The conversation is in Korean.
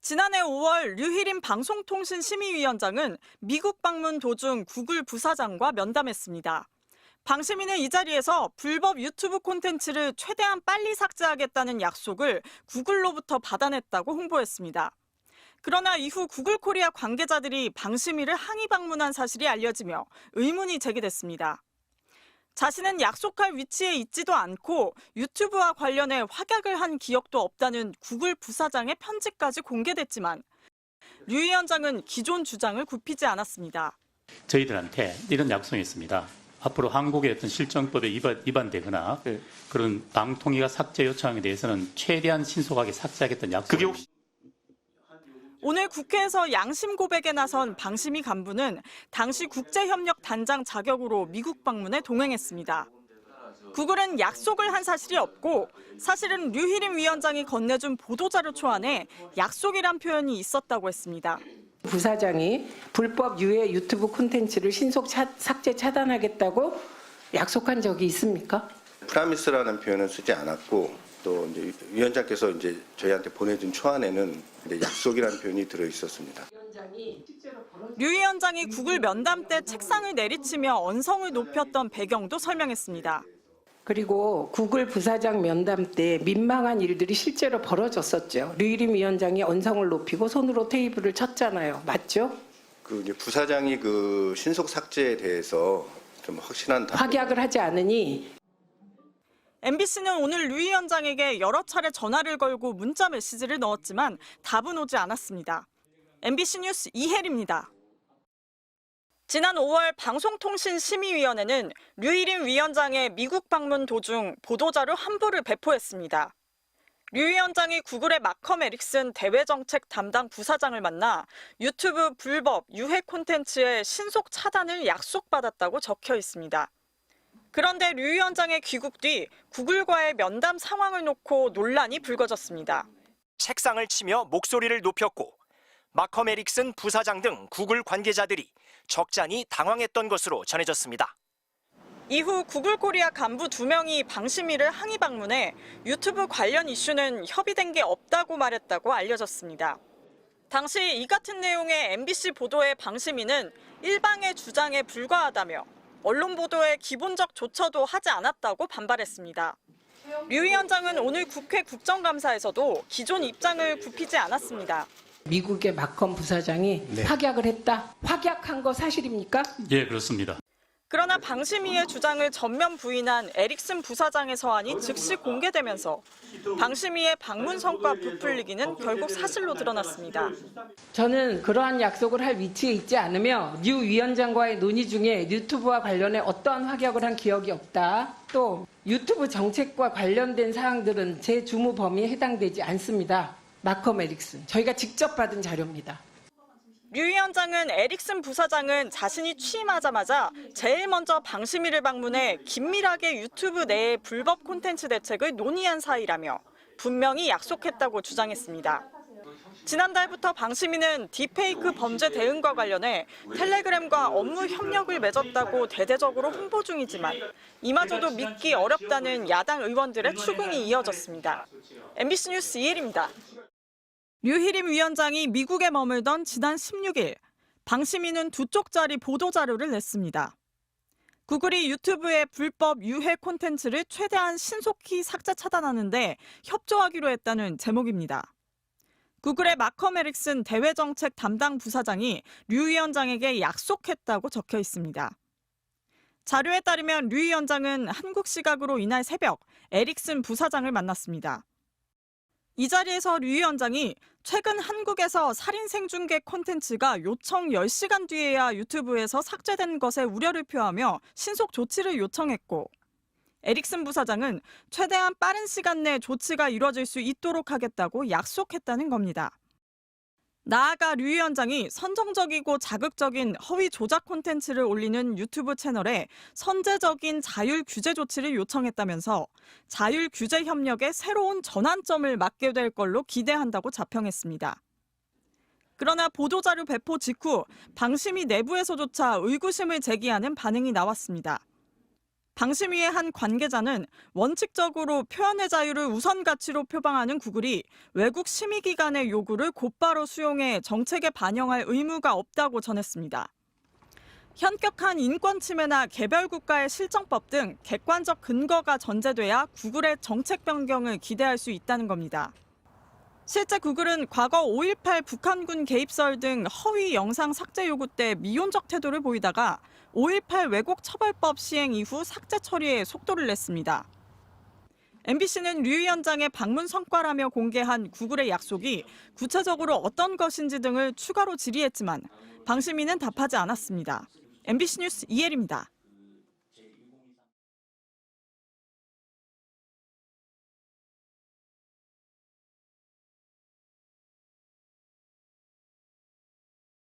지난해 5월 류희림 방송통신심의위원장은 미국 방문 도중 구글 부사장과 면담했습니다. 방 시민은 이 자리에서 불법 유튜브 콘텐츠를 최대한 빨리 삭제하겠다는 약속을 구글로부터 받아냈다고 홍보했습니다. 그러나 이후 구글 코리아 관계자들이 방 시민을 항의 방문한 사실이 알려지며 의문이 제기됐습니다. 자신은 약속할 위치에 있지도 않고 유튜브와 관련해 확약을 한 기억도 없다는 구글 부사장의 편지까지 공개됐지만 류 위원장은 기존 주장을 굽히지 않았습니다. 저희들한테 이런 약속이 있습니다. 앞으로 한국의 어떤 실정법에 위반되거나 그런 방통위가 삭제 요청에 대해서는 최대한 신속하게 삭제하겠다는 약속이 혹시... 오늘 국회에서 양심 고백에 나선 방심위 간부는 당시 국제협력 단장 자격으로 미국 방문에 동행했습니다. 구글은 약속을 한 사실이 없고 사실은 류희림 위원장이 건네준 보도자료 초안에 약속이란 표현이 있었다고 했습니다. 부사장이 불법 유해 유튜브 콘텐츠를 신속 삭제 차단하겠다고 약속한 적이 있습니까? 프라미스라는 표현은 쓰지 않았고 또 이제 위원장께서 이제 저희한테 보내준 초안에는 이제 약속이라는 표현이 들어 있었습니다. 류 위원장이 구글 면담 때 책상을 내리치며 언성을 높였던 배경도 설명했습니다. 그리고 구글 부사장 면담 때 민망한 일들이 실제로 벌어졌었죠. 류희림 위원장이 언성을 높이고 손으로 테이블을 쳤잖아요. 맞죠? 그 이제 부사장이 그 신속 삭제에 대해서 좀 확실한 확약을 하지 않으니 MBC는 오늘 류 위원장에게 여러 차례 전화를 걸고 문자 메시지를 넣었지만 답은 오지 않았습니다. MBC 뉴스 이혜리입니다. 지난 5월 방송통신심의위원회는 류희림 위원장의 미국 방문 도중 보도자료 한 부를 배포했습니다. 류 위원장이 구글의 마컴 에릭슨 대외정책 담당 부사장을 만나 유튜브 불법 유해 콘텐츠의 신속 차단을 약속받았다고 적혀 있습니다. 그런데 류 위원장의 귀국 뒤 구글과의 면담 상황을 놓고 논란이 불거졌습니다. 책상을 치며 목소리를 높였고 마컴 에릭슨 부사장 등 구글 관계자들이 적잖이 당황했던 것으로 전해졌습니다. 이후 구글 코리아 간부 2명이 방심위를 항의 방문해 유튜브 관련 이슈는 협의된 게 없다고 말했다고 알려졌습니다. 당시 이 같은 내용의 MBC 보도의 방심위는 일방의 주장에 불과하다며 언론 보도에 기본적 조처도 하지 않았다고 반발했습니다. 류 위원장은 오늘 국회 국정감사에서도 기존 입장을 굽히지 않았습니다. 미국의 마컴 부사장이 확약을 했다. 확약한 거 사실입니까? 예, 그렇습니다. 그러나 방심위의 주장을 전면 부인한 에릭슨 부사장의 서한이 즉시 공개되면서 방심위의 방문 성과 부풀리기는 결국 사실로 드러났습니다. 저는 그러한 약속을 할 위치에 있지 않으며 류 위원장과의 논의 중에 유튜브와 관련해 어떠한 확약을 한 기억이 없다. 또 유튜브 정책과 관련된 사항들은 제 주무 범위에 해당되지 않습니다. 마컴 에릭슨, 저희가 직접 받은 자료입니다. 류 위원장은 에릭슨 부사장은 자신이 취임하자마자 제일 먼저 방심위를 방문해 긴밀하게 유튜브 내의 불법 콘텐츠 대책을 논의한 사이라며 분명히 약속했다고 주장했습니다. 지난달부터 방심위는 딥페이크 범죄 대응과 관련해 텔레그램과 업무 협력을 맺었다고 대대적으로 홍보 중이지만 이마저도 믿기 어렵다는 야당 의원들의 추궁이 이어졌습니다. MBC 뉴스 이혜리입니다. 류희림 위원장이 미국에 머물던 지난 16일, 방심위는 2쪽짜리 보도자료를 냈습니다. 구글이 유튜브의 불법 유해 콘텐츠를 최대한 신속히 삭제 차단하는데 협조하기로 했다는 제목입니다. 구글의 마컴 에릭슨 대외정책 담당 부사장이 류 위원장에게 약속했다고 적혀 있습니다. 자료에 따르면 류 위원장은 한국 시각으로 이날 새벽 에릭슨 부사장을 만났습니다. 이 자리에서 류 위원장이 최근 한국에서 살인 생중계 콘텐츠가 요청 10시간 뒤에야 유튜브에서 삭제된 것에 우려를 표하며 신속 조치를 요청했고 에릭슨 부사장은 최대한 빠른 시간 내 조치가 이루어질 수 있도록 하겠다고 약속했다는 겁니다. 나아가 류 위원장이 선정적이고 자극적인 허위 조작 콘텐츠를 올리는 유튜브 채널에 선제적인 자율 규제 조치를 요청했다면서 자율 규제 협력의 새로운 전환점을 맞게 될 걸로 기대한다고 자평했습니다. 그러나 보도자료 배포 직후 방심위 내부에서조차 의구심을 제기하는 반응이 나왔습니다. 방심위의 한 관계자는 원칙적으로 표현의 자유를 우선 가치로 표방하는 구글이 외국 심의기관의 요구를 곧바로 수용해 정책에 반영할 의무가 없다고 전했습니다. 현격한 인권 침해나 개별 국가의 실정법 등 객관적 근거가 전제돼야 구글의 정책 변경을 기대할 수 있다는 겁니다. 실제 구글은 과거 5.18 북한군 개입설 등 허위 영상 삭제 요구 때 미온적 태도를 보이다가 5.18 왜곡 처벌법 시행 이후 삭제 처리에 속도를 냈습니다. MBC는 류 위원장의 방문 성과라며 공개한 구글의 약속이 구체적으로 어떤 것인지 등을 추가로 질의했지만 방심위는 답하지 않았습니다. MBC 뉴스 이혜리입니다.